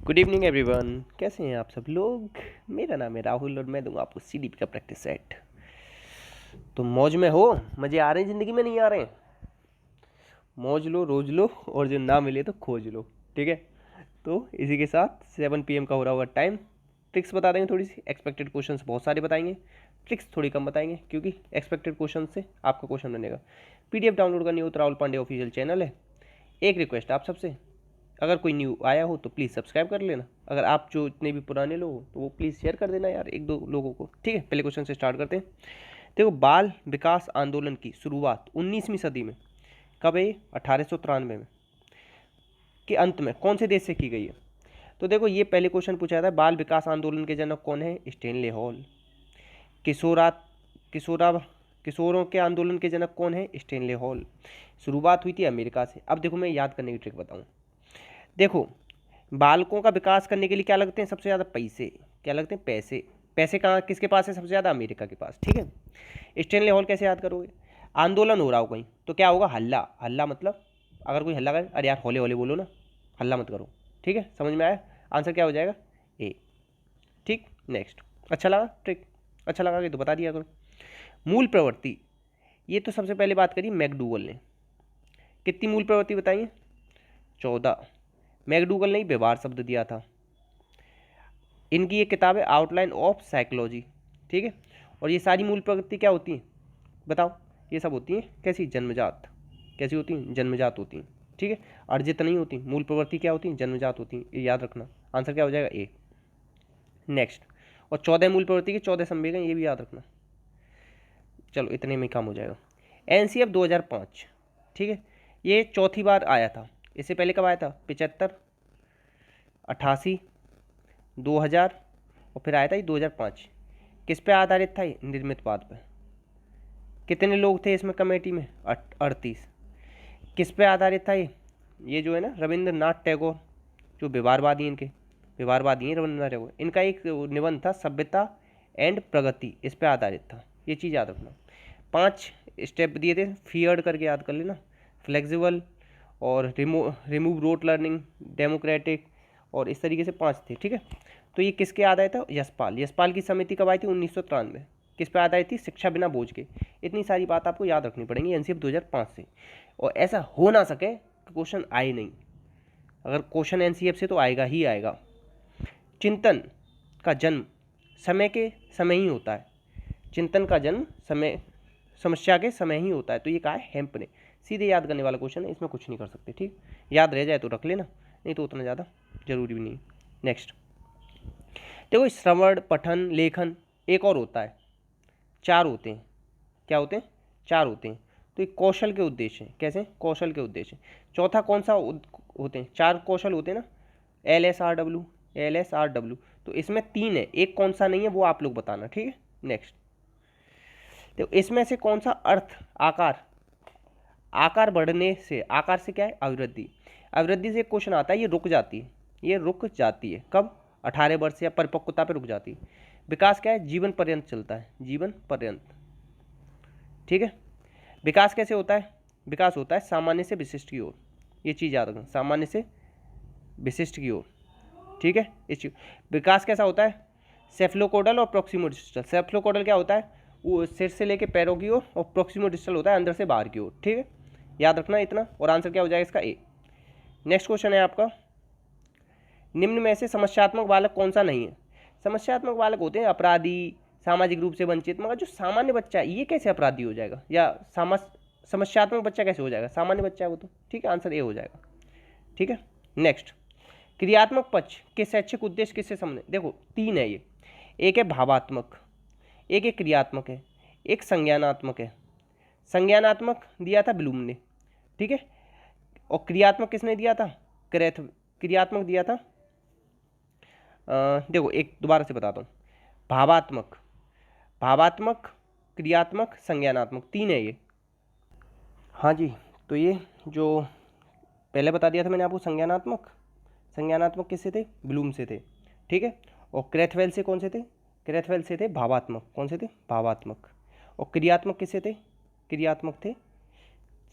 Good evening everyone, कैसे हैं आप सब लोग। मेरा नाम है राहुल और मैं दूंगा आपको सीडीपी का प्रैक्टिस सेट। तो मौज में हो, मज़े आ रहे हैं ज़िंदगी में, नहीं आ रहे हैं? मौज लो, रोज लो, और जो ना मिले तो खोज लो। ठीक है। तो इसी के साथ 7 PM का हो रहा होगा टाइम। ट्रिक्स बता देंगे थोड़ी सी, एक्सपेक्टेड क्वेश्चंस बहुत सारे बताएंगे, ट्रिक्स थोड़ी कम बताएंगे, क्योंकि एक्सपेक्टेड क्वेश्चन से आपका क्वेश्चन बनेगा। PDF डाउनलोड करनी हो तो राहुल पांडे ऑफिशियल चैनल है। एक रिक्वेस्ट आप सबसे, अगर कोई न्यू आया हो तो प्लीज़ सब्सक्राइब कर लेना। अगर आप जो इतने भी पुराने लोग हो तो वो प्लीज़ शेयर कर देना यार, एक दो लोगों को। ठीक है, पहले क्वेश्चन से स्टार्ट करते हैं। देखो, बाल विकास आंदोलन की शुरुआत 19वीं सदी में कब है? 1893 में के अंत में कौन से देश से की गई है? तो देखो, ये पहले क्वेश्चन पूछा था, बाल विकास आंदोलन के जनक कौन है? Stanley hall. किशोरा किशोरा किशोरों के आंदोलन के जनक कौन है? Stanley hall. शुरुआत हुई थी अमेरिका से। अब देखो, मैं याद करने की ट्रिक बताऊँ। देखो, बालकों का विकास करने के लिए क्या लगते हैं? सबसे ज़्यादा पैसे। क्या लगते हैं? पैसे। पैसे कहाँ किसके पास है सबसे ज़्यादा? अमेरिका के पास। ठीक है। स्टेनले हॉल कैसे याद करोगे? आंदोलन हो रहा हो कहीं तो क्या होगा? हल्ला। हल्ला मतलब अगर कोई हल्ला करे, अरे यार हौले हौले बोलो ना, हल्ला मत करो। ठीक है, समझ में आया? आंसर क्या हो जाएगा? ए। ठीक। नेक्स्ट। अच्छा लगा ट्रिक? अच्छा लगा कि तो बता दिया करो। मूल प्रवृत्ति, ये तो सबसे पहले बात करी मैकडूगल ने। कितनी मूल प्रवृत्ति बताई है? 14। मैकडूगल ने ही व्यवहार शब्द दिया था। इनकी ये किताब है आउटलाइन ऑफ साइकोलॉजी। ठीक है। और ये सारी मूल प्रवृत्ति क्या होती हैं बताओ? ये सब होती हैं कैसी? जन्मजात। कैसी होती हैं? जन्मजात होती हैं। ठीक है। अर्जित नहीं होती। मूल प्रवृत्ति क्या होती हैं? जन्मजात होती हैं। ये याद रखना। आंसर क्या हो जाएगा? ए। नेक्स्ट। और 14 मूल प्रवृत्ति के 14 संवेग हैं, ये भी याद रखना। चलो, इतने में काम हो जाएगा। NCF 2005। ठीक है। ये चौथी बार आया था। इससे पहले कब आया था? 75, 88, 2000 और फिर आया था ये 2005। किस पे आधारित था ये? निर्मितवाद पे। कितने लोग थे इसमें कमेटी में? 38। किस पे आधारित था ये जो है ना रविंद्रनाथ टैगोर, जो व्यवहारवादी हैं, इनके व्यवहारवादी हैं रविंद्रनाथ टैगोर, इनका एक निबंध था सभ्यता एंड प्रगति, इस पे आधारित था। ये चीज़ याद रखना। 5 स्टेप दिए थे, फियर्ड करके याद कर लेना। फ्लेक्सिबल और रिमूव रोट लर्निंग, डेमोक्रेटिक, और इस तरीके से 5 थे। ठीक है। तो ये किसके आधारित था? यशपाल। यशपाल की समिति कब आई थी? 1993। किस पे आधारित थी? शिक्षा बिना बोझ के। इतनी सारी बात आपको याद रखनी पड़ेंगी NCF 2005 से। और ऐसा हो ना सके कि क्वेश्चन आए नहीं। अगर क्वेश्चन NCF से तो आएगा ही आएगा। चिंतन का जन्म समय के समय ही होता है। चिंतन का जन्म समय समस्या के समय ही होता है। तो ये कहा है हेम्प ने। सीधे याद करने वाला क्वेश्चन है, इसमें कुछ नहीं कर सकते। ठीक, याद रह जाए तो रख लेना, नहीं तो उतना ज़्यादा जरूरी भी नहीं। नेक्स्ट। देखो, श्रवण, पठन, लेखन, एक और होता है। 4 होते हैं। क्या होते हैं? 4 होते हैं। तो ये कौशल के उद्देश्य हैं। कैसे? कौशल के उद्देश्य। चौथा कौन सा होते हैं? 4 कौशल होते हैं ना, LSRW, LSRW। तो इसमें 3 है, एक कौन सा नहीं है वो आप लोग बताना। ठीक है। नेक्स्ट। तो इसमें से कौन सा अर्थ? आकार। आकार बढ़ने से, आकार से क्या है? अभिवृद्धि। अभिवृद्धि से एक क्वेश्चन आता है, ये रुक जाती है। ये रुक जाती है कब? 18 वर्ष या परिपक्वता पर रुक जाती है। विकास क्या है? जीवन पर्यंत चलता है, जीवन पर्यंत। ठीक है। विकास कैसे होता है? विकास होता है सामान्य से विशिष्ट की ओर। ये चीज़ याद रखना, सामान्य से विशिष्ट की ओर। ठीक है। इस विकास कैसा होता है? सेफ्लोकोडल और प्रोक्सिमोडिस्टल। सेफ्लोकोडल क्या होता है? वो सिर से लेके पैरों की ओर, और प्रोक्सिमोडिस्टल होता है अंदर से बाहर की ओर। ठीक है, याद रखना इतना। और आंसर क्या हो जाएगा इसका? ए। नेक्स्ट क्वेश्चन है आपका, निम्न में से समस्यात्मक बालक कौन सा नहीं है? समस्यात्मक बालक होते हैं अपराधी, सामाजिक रूप से वंचित। मगर जो सामान्य बच्चा है ये कैसे अपराधी हो जाएगा? या समस्यात्मक बच्चा कैसे हो जाएगा? सामान्य बच्चा है वो तो। ठीक है, आंसर ए हो जाएगा। ठीक है। नेक्स्ट। क्रियात्मक पक्ष के शैक्षिक उद्देश्य किससे संबंधित? देखो 3 है ये, एक है भावात्मक, एक है क्रियात्मक है, एक संज्ञानात्मक है। संज्ञानात्मक दिया था ब्लूम ने। ठीक है। और क्रियात्मक किसने दिया था? क्रियात्मक दिया था देखो एक दोबारा से बताता हूँ। भावात्मक, भावात्मक, क्रियात्मक, संज्ञानात्मक, 3 है ये। हाँ जी, तो ये जो पहले बता दिया था मैंने आपको, संज्ञानात्मक। संज्ञानात्मक किससे थे? ब्लूम से थे। ठीक है। और क्रेथवेल से कौन से थे? क्रेथवेल से थे भावात्मक। कौन से थे? भावात्मक। और क्रियात्मक किससे थे? क्रियात्मक थे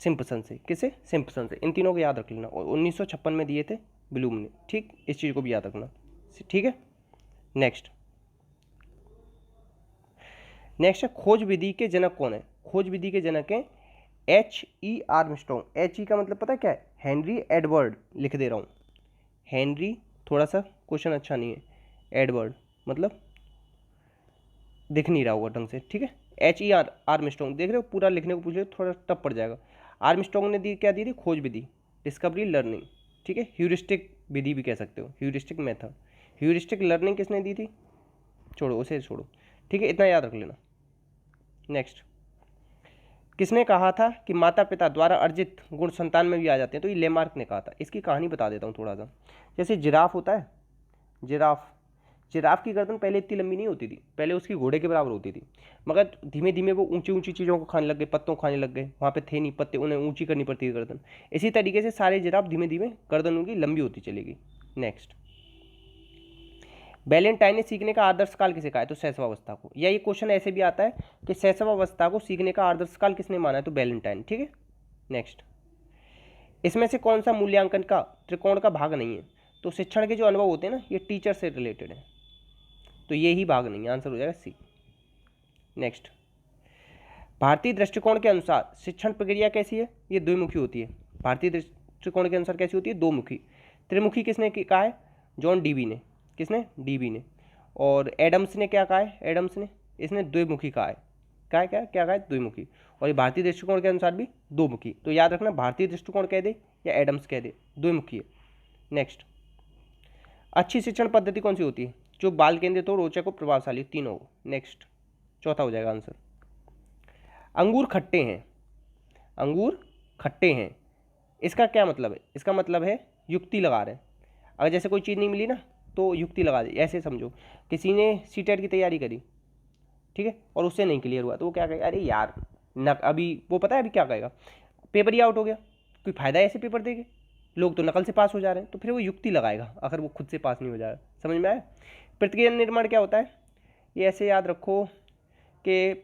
सिम्पसन से। किससे? सिम्पसन से। इन तीनों को याद रख लेना। और 1956 में दिए थे ब्लूम ने। ठीक, इस चीज़ को भी याद रखना। ठीक है, नेक्स्ट है खोज विधि के जनक कौन है? खोज विधि के जनक हैं H.E. आर्मस्ट्रॉन्ग। H.E. का मतलब पता है क्या है? हेनरी एडवर्ड, लिख दे रहा हूँ हेनरी, थोड़ा सा क्वेश्चन अच्छा नहीं है, एडवर्ड मतलब दिख नहीं रहा होगा ढंग से। ठीक है, H.E. आर्मस्ट्रॉन्ग, देख रहे हो पूरा लिखने को पूछ रहे हो थोड़ा टफ पड़ जाएगा। आर्मस्ट्रॉन्ग ने दी, क्या दी थी? खोज विधि, डिस्कवरी लर्निंग। ठीक है, ह्यूरिस्टिक विधि भी कह सकते हो, ह्यूरिस्टिक मेथड। ह्यूरिस्टिक लर्निंग किसने दी थी? छोड़ो, उसे छोड़ो। ठीक है, इतना याद रख लेना। नेक्स्ट, किसने कहा था कि माता पिता द्वारा अर्जित गुण संतान में भी आ जाते हैं? तो ये लेमार्क ने कहा था। इसकी कहानी बता देता हूँ थोड़ा सा। जैसे जिराफ होता है, जिराफ की गर्दन पहले इतनी लंबी नहीं होती थी, पहले उसकी घोड़े के बराबर होती थी, मगर धीमे धीमे वो ऊंची ऊंची चीज़ों को खाने लग गए, पत्तों खाने लग गए, वहाँ पे थे नहीं पत्ते, उन्हें ऊंची करनी पड़ती थी गर्दन। इसी तरीके से सारे जिराफ धीमे धीमे गर्दन उनकी लंबी होती चलेगी। नेक्स्ट, बैलेंटाइन ने सीखने का आदर्श काल किसे कहा है? तो शैशवावस्था को। या ये क्वेश्चन ऐसे भी आता है कि शैशवावस्था को सीखने का आदर्श काल किसने माना है? तो बैलेंटाइन। ठीक है, नेक्स्ट, इसमें से कौन सा मूल्यांकन का त्रिकोण का भाग नहीं है? तो शिक्षण के जो अनुभव होते हैं ना, ये टीचर से रिलेटेड है, तो ये ही भाग नहीं है, आंसर हो जाएगा सी। नेक्स्ट, भारतीय दृष्टिकोण के अनुसार शिक्षण प्रक्रिया कैसी है? ये द्विमुखी होती है। भारतीय दृष्टिकोण के अनुसार कैसी होती है? दोमुखी। त्रिमुखी किसने कहा है? जॉन डीबी ने। किसने? डीबी ने। और एडम्स ने क्या कहा है? एडम्स ने, इसने द्विमुखी कहा है। क्या कहा है? द्विमुखी। और ये भारतीय दृष्टिकोण के अनुसार भी दोमुखी। तो याद रखना, भारतीय दृष्टिकोण कह दे या एडम्स कह दे, द्विमुखी है। नेक्स्ट, अच्छी शिक्षण पद्धति कौन सी होती है? जो बाल केंद्रित हो, रोचक हो, प्रभावशाली, तीनों हो। नेक्स्ट, चौथा हो जाएगा आंसर। अंगूर खट्टे हैं, अंगूर खट्टे हैं, इसका क्या मतलब है? इसका मतलब है युक्ति लगा रहे हैं। अगर जैसे कोई चीज़ नहीं मिली ना तो युक्ति लगा दे। ऐसे समझो, किसी ने सीटेट की तैयारी करी, ठीक है, और उससे नहीं क्लियर हुआ, तो वो क्या कहेगा? अरे यार अभी वो पता है अभी क्या कहेगा? पेपर ही आउट हो गया, कोई फायदा है ऐसे पेपर देके, लोग तो नकल से पास हो जा रहे हैं। तो फिर वो युक्ति लगाएगा अगर वो खुद से पास नहीं हो जा रहा। समझ में आया? प्रतिक्रिया निर्माण क्या होता है? ये ऐसे याद रखो कि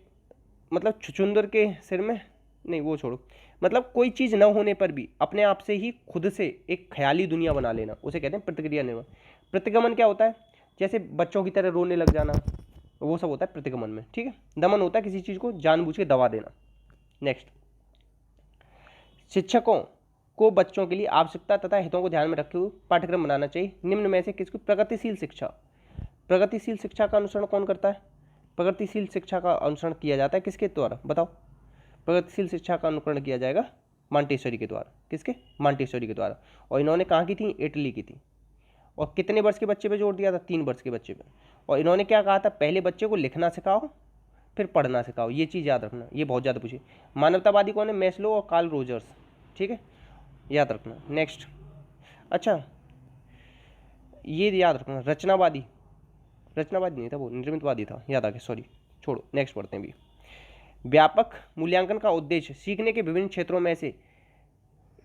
मतलब छुचुंदर के सिर में, नहीं वो छोड़ो, मतलब कोई चीज़ न होने पर भी अपने आप से ही खुद से एक ख्याली दुनिया बना लेना, उसे कहते हैं प्रतिक्रिया निर्माण। प्रतिगमन क्या होता है? जैसे बच्चों की तरह रोने लग जाना, वो सब होता है प्रतिगमन में। ठीक है, दमन होता है किसी चीज़ को जानबूझ के दबा देना। नेक्स्ट, शिक्षकों को बच्चों के लिए आवश्यकता तथा हितों को ध्यान में रखते हुए पाठ्यक्रम बनाना चाहिए। निम्न में से किसको? प्रगतिशील शिक्षा। प्रगतिशील शिक्षा का अनुसरण कौन करता है? प्रगतिशील शिक्षा का अनुसरण किया जाता है किसके द्वारा? बताओ। प्रगतिशील शिक्षा का अनुकरण किया जाएगा मांटेसरी के द्वारा। किसके? मांटेसरी के द्वारा। और इन्होंने कहाँ की थी? इटली की थी। और कितने वर्ष के बच्चे पे जोर दिया था? 3 वर्ष के बच्चे पे। और इन्होंने क्या कहा था? पहले बच्चे को लिखना सिखाओ, फिर पढ़ना सिखाओ। ये चीज़ याद रखना, ये बहुत ज़्यादा पूछी। मानवतावादी कौन है? मैस्लो और कार्ल रोजर्स। ठीक है, याद रखना। नेक्स्ट, अच्छा ये याद रखना, रचनावादी नहीं था वो, निर्मितवादी था, याद आ गया, सॉरी, छोड़ो। नेक्स्ट पढ़ते हैं भी। व्यापक मूल्यांकन का उद्देश्य सीखने के विभिन्न क्षेत्रों में से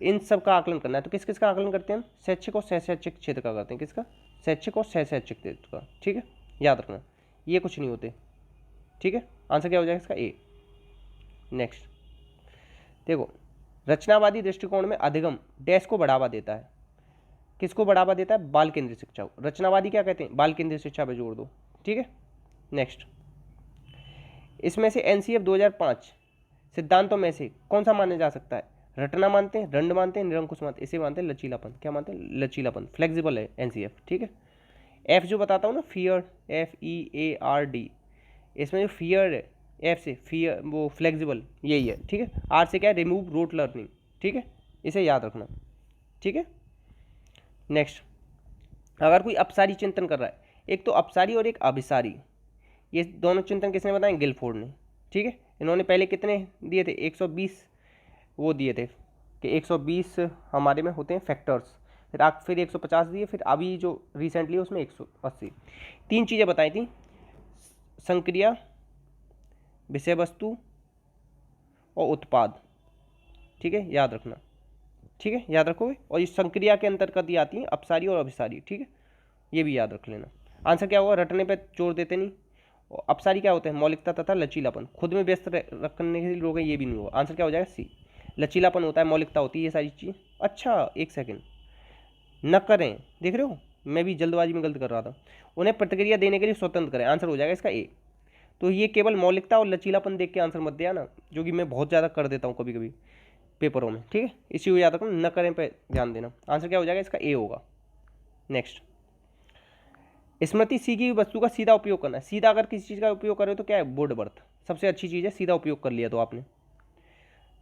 इन सब का आकलन करना है। तो किस किस का आकलन करते हैं हम? शैक्षिक और सहशैक्षिक क्षेत्र का करते हैं। किसका? शैक्षिक और सहशैक्षिक क्षेत्र का। ठीक है, याद रखना, ये कुछ नहीं होते। ठीक है, आंसर क्या हो जाएगा इसका? ए। नेक्स्ट देखो, रचनावादी दृष्टिकोण में अधिगम डैश को बढ़ावा देता है। किसको बढ़ावा देता है? बाल केंद्रित शिक्षा को। रचनावादी क्या कहते हैं? बाल केंद्रित शिक्षा पे जोड़ दो। ठीक है, नेक्स्ट, इसमें से एनसीएफ 2005 सिद्धांतों में से कौन सा माना जा सकता है? रटना मानते हैं, रंड मानते हैं, निरंकुश मानते हैं, इसे मानते हैं लचीलापन। क्या मानते हैं? लचीलापन, फ्लेक्सिबल है एनसीएफ। ठीक है, एफ जो बताता हूँ ना, फियर, FEARD, इसमें जो फियर है, एफ से फियर, वो फ्लेक्सिबल, यही है। ठीक है, आर से क्या है? Remove rote learning. ठीक है, इसे याद रखना। ठीक है, नेक्स्ट, अगर कोई अपसारी चिंतन कर रहा है, एक तो अपसारी और एक अभिसारी, ये दोनों चिंतन किसने बताए? गिलफोर्ड ने। ठीक है, इन्होंने पहले कितने दिए थे? 120 वो दिए थे कि 120 हमारे में होते हैं फैक्टर्स, फिर 150 दिए, फिर अभी जो रिसेंटली उसमें 180। 3 चीज़ें बताई थी, संक्रिया, विषय वस्तु और उत्पाद। ठीक है, याद रखना। ठीक है, याद रखोगे। और ये संक्रिया के अंतर्गत ही आती है अपसारी और अभिसारी। ठीक है, ये भी याद रख लेना। आंसर क्या होगा? रटने पे जोर देते नहीं। और अपसारी क्या होता है? मौलिकता तथा लचीलापन, खुद में व्यस्त रखने के लिए लोग हैं, ये भी नहीं होगा। आंसर क्या हो जाएगा? सी। लचीलापन होता है, मौलिकता होती है, ये सारी चीज़। अच्छा एक सेकेंड, न करें, देख रहे हो मैं भी जल्दबाजी में गलत कर रहा था, उन्हें प्रतिक्रिया देने के लिए स्वतंत्र करें। आंसर हो जाएगा इसका ए। तो ये केवल मौलिकता और लचीलापन देख के आंसर मत दिया ना, जो कि मैं बहुत ज़्यादा कर देता हूँ कभी कभी पेपरों में, ठीक है। इसी को याद रखो, न करें पे ध्यान देना। आंसर क्या हो जाएगा इसका, ए होगा। नेक्स्ट, स्मृति सीखी हुई वस्तु का सीधा उपयोग करना। सीधा अगर किसी चीज़ का उपयोग करो तो क्या है, बोर्ड बर्थ सबसे अच्छी चीज़ है, सीधा उपयोग कर लिया तो आपने।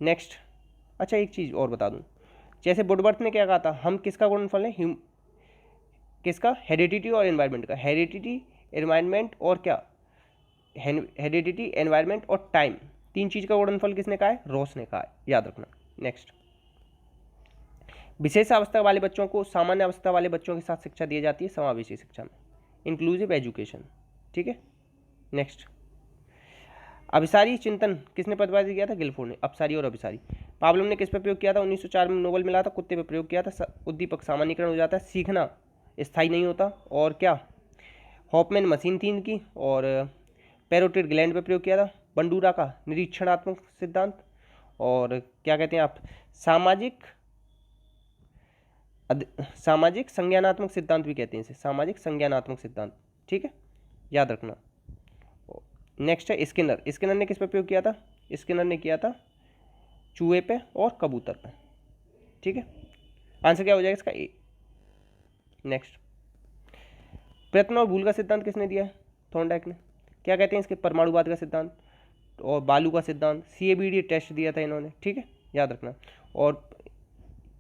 नेक्स्ट, अच्छा एक चीज़ और बता दूं, जैसे वुडवर्थ ने क्या कहा था, हम किसका गुणनफल है, किसका, हेरिडिटी और एनवायरनमेंट का। हेरिडिटी, एनवायरनमेंट और क्या, हेरिडिटी, एनवायरनमेंट और टाइम, तीन चीज़ का गुणनफल किसने कहा है, रॉस ने कहा है, याद रखना। नेक्स्ट, विशेष अवस्था वाले बच्चों को सामान्य अवस्था वाले बच्चों के साथ शिक्षा दी जाती है समावेशी शिक्षा में, इंक्लूसिव एजुकेशन, ठीक है। नेक्स्ट, अभिसारी चिंतन किसने प्रतिपादित किया था, गिलफोर्ड ने। अपसारी और अभिसारी, पावलोव ने किस पर प्रयोग किया था, 1904 में नोबेल मिला था, कुत्ते पर प्रयोग किया था। उद्दीपक सामान्यीकरण हो जाता है, सीखना स्थायी नहीं होता, और क्या, हॉफमैन मशीन थी इनकी, और पैरोटिड ग्लैंड पर प्रयोग किया था। बंडूरा का निरीक्षणात्मक सिद्धांत, और क्या कहते हैं आप, सामाजिक संज्ञानात्मक सिद्धांत भी कहते हैं इसे, सामाजिक संज्ञानात्मक सिद्धांत, ठीक है, याद रखना। नेक्स्ट है स्किनर। स्किनर ने किस पे प्रयोग किया था, स्किनर ने किया था चूहे पे और कबूतर पे, ठीक है। आंसर क्या हो जाएगा इसका, ए। नेक्स्ट, प्रयत्न और भूल का सिद्धांत किसने दिया है, थॉर्नडाइक ने। क्या कहते हैं इसके, परमाणुवाद का सिद्धांत और बालू का सिद्धांत। CABD टेस्ट दिया था इन्होंने, ठीक है, याद रखना। और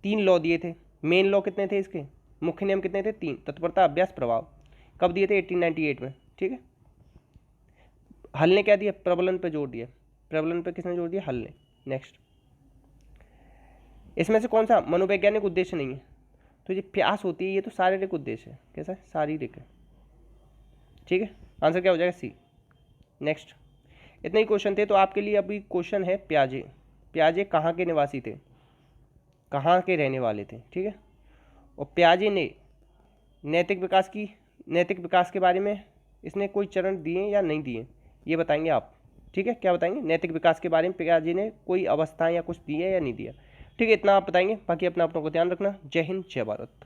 3 लॉ दिए थे, मेन लॉ कितने थे इसके, मुख्य नियम कितने थे, 3, तत्परता, अभ्यास, प्रभाव। कब दिए थे, 1898 में, ठीक है। हल ने क्या दिया, प्रबलन पे जोर दिया, प्रबलन पे किसने जोर दिया, हल ने। नेक्स्ट, इसमें से कौन सा मनोवैज्ञानिक उद्देश्य नहीं है, तो ये प्यास होती है, ये तो शारीरिक उद्देश्य है, कैसा है, शारीरिक है, ठीक है। आंसर क्या हो जाएगा, सी। नेक्स्ट, इतने ही क्वेश्चन थे, तो आपके लिए अभी क्वेश्चन है प्याजे। प्याजे कहाँ के निवासी थे, कहाँ के रहने वाले थे, ठीक है। और प्याजे ने नैतिक विकास के बारे में इसने कोई चरण दिए या नहीं दिए, ये बताएंगे आप, ठीक है। क्या बताएंगे, नैतिक विकास के बारे में प्याजे ने कोई अवस्थाएं या कुछ दिया या नहीं दिया, ठीक है, इतना आप बताएंगे। बाकी अपना अपनों को ध्यान रखना। जय हिंद, जय भारत।